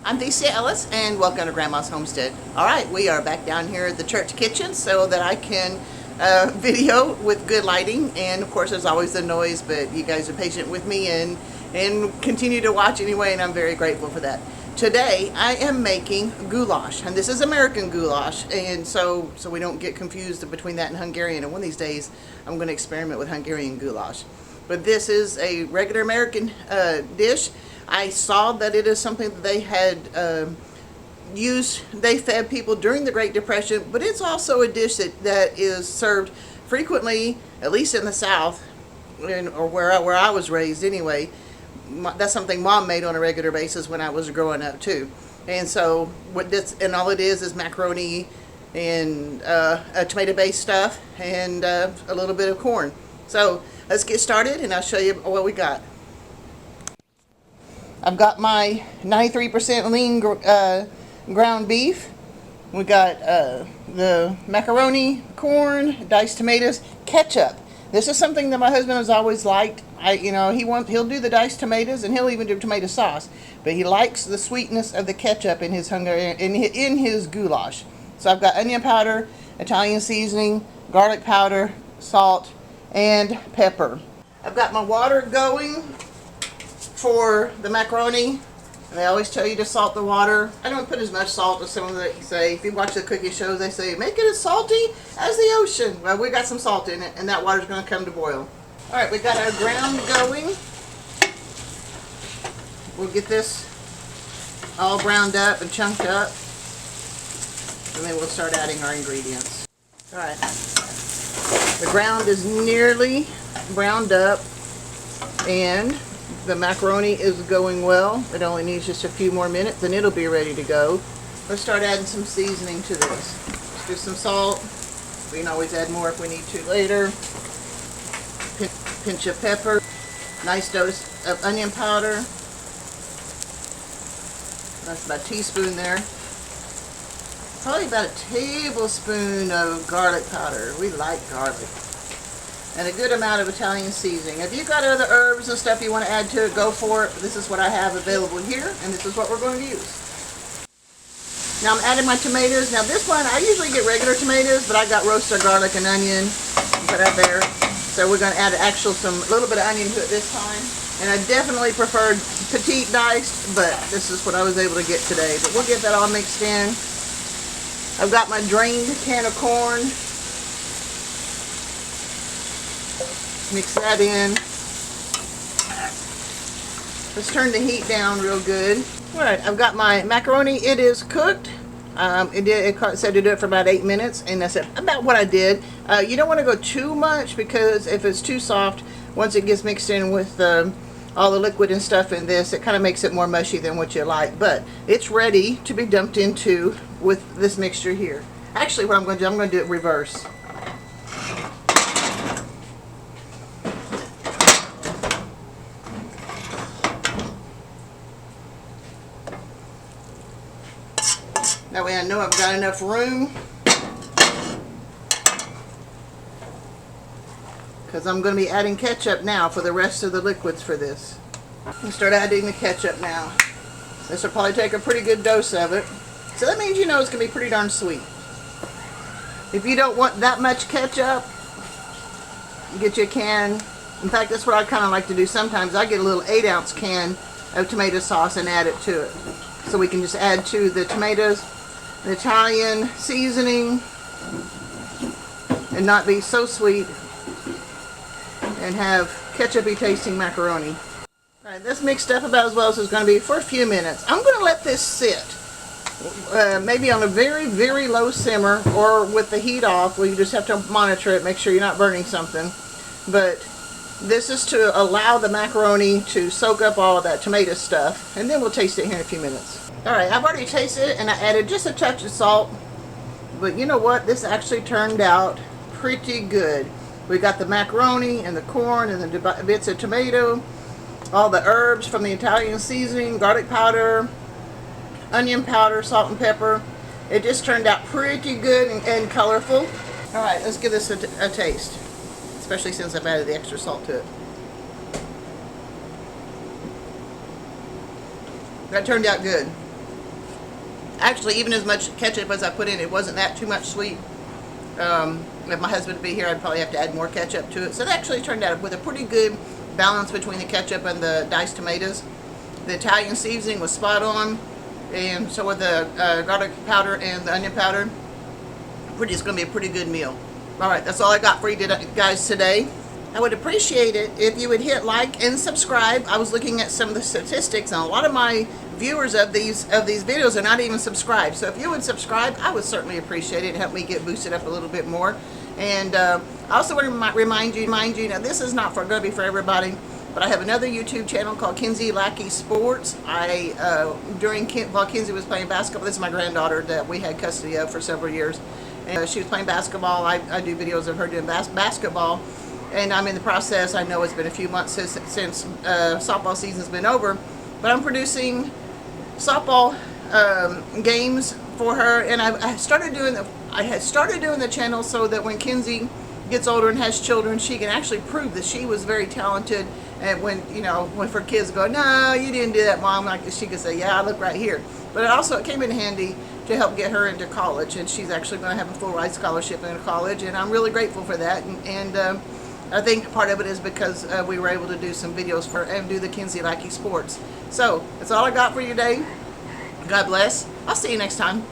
I'm theciaellis, and welcome to Grandma's Homestead. Alright, we are back down here at the church kitchen so that I can video with good lighting, and of course there's always the noise, but you guys are patient with me and continue to watch anyway, and I'm very grateful for that. Today I am making goulash, and this is American goulash, and so we don't get confused between that and Hungarian, and one of these days I'm going to experiment with Hungarian goulash. But this is a regular American dish. I saw that it is something that they had they fed people during the Great Depression, but it's also a dish that is served frequently, at least in the South, or where I was raised anyway. That's something Mom made on a regular basis when I was growing up too. And so all it is macaroni and a tomato-based stuff and a little bit of corn. So let's get started, and I'll show you what we got. I've got my 93% lean ground beef. We got the macaroni, corn, diced tomatoes, ketchup. This is something that my husband has always liked. He'll do the diced tomatoes, and he'll even do tomato sauce. But he likes the sweetness of the ketchup in his in his goulash. So I've got onion powder, Italian seasoning, garlic powder, salt, and pepper. I've got my water going for the macaroni, and they always tell you to salt the water. I don't put as much salt as some of the say. If you watch the cooking shows, they say make it as salty as the ocean. Well, we got some salt in it, and that water's going to come to boil. All right, we got our ground going. We'll get this all browned up and chunked up, and then we'll start adding our ingredients. All right, the ground is nearly browned up, and the macaroni is going well. It only needs just a few more minutes and it'll be ready to go. Let's start adding some seasoning to this. Let's do some salt. We can always add more if we need to later. Pinch of pepper. Nice dose of onion powder. That's about a teaspoon there. Probably about a tablespoon of garlic powder. We like garlic. And a good amount of Italian seasoning. If you've got other herbs and stuff you want to add to it, go for it. This is what I have available here, and this is what we're going to 6. Now I'm adding my tomatoes. Now this one, I usually get regular tomatoes, but I got roasted garlic and onion put out there. So we're going to add a little bit of onion to it this time. And I definitely preferred petite diced, but this is what I was able to get today. But we'll get that all mixed in. I've got my drained can of corn. Mix that in. Let's turn the heat down real good. Alright, I've got my macaroni. It is cooked. It said to do it for about 8 minutes, and that's about what I did. You don't want to go too much, because if it's too soft, once it gets mixed in with all the liquid and stuff in this, it kind of makes it more mushy than what you like. But it's ready to be dumped into with this mixture here. Actually, what I'm going to do, I'm going to do it reverse. That way I know I've got enough room, because I'm going to be adding ketchup now for the rest of the liquids for this. I'll start adding the ketchup now. This will probably take a pretty good dose of it. So that means it's going to be pretty darn sweet. If you don't want that much ketchup, get you a can. In fact, that's what I kind of like to do sometimes. I get a little 8-ounce can of tomato sauce and add it to it. So we can just add to the tomatoes the Italian seasoning and not be so sweet and have ketchup-y tasting macaroni. Alright, this mixed up about as well as it's going to be for a few minutes. I'm going to let this sit maybe on a very, very low simmer, or with the heat off, where you just have to monitor it, make sure you're not burning something. But this is to allow the macaroni to soak up all of that tomato stuff, and then we'll taste it here in a few minutes. Alright, I've already tasted it, and I added just a touch of salt. But you know what? This actually turned out pretty good. We got the macaroni and the corn and the bits of tomato, all the herbs from the Italian seasoning, garlic powder, onion powder, salt and pepper. It just turned out pretty good and colorful. Alright, let's give this a taste, especially since I've added the extra salt to it. That turned out good. Actually, even as much ketchup as I put in, it wasn't that too much sweet. If my husband would be here, I'd probably have to add more ketchup to it. So it actually turned out with a pretty good balance between the ketchup and the diced tomatoes. The Italian seasoning was spot on, and so with the garlic powder and the onion powder, it's going to be a pretty good meal. Alright, that's all I got for you guys today. I would appreciate it if you would hit like and subscribe. I was looking at some of the statistics, and a lot of my viewers of these videos are not even subscribed. So if you would subscribe, I would certainly appreciate it and help me get boosted up a little bit more. And I also want to remind you, now this is not going to be for everybody, but I have another YouTube channel called Kinsey Lackey Sports. While Kinsey was playing basketball, this is my granddaughter that we had custody of for several years. And she was playing basketball. I do videos of her doing basketball. And I'm in the process. I know it's been a few months since softball season's been over, but I'm producing softball games for her. And I had started doing the channel so that when Kinsey gets older and has children, she can actually prove that she was very talented. And when her kids go, "No, you didn't do that, Mom," like she could say, "Yeah, I look right here." But it came in handy to help get her into college, and she's actually going to have a full ride scholarship in college, and I'm really grateful for that. And I think part of it is because we were able to do some videos and do the Kinsey Lackey Sports. So that's all I got for you today. God bless. I'll see you next time.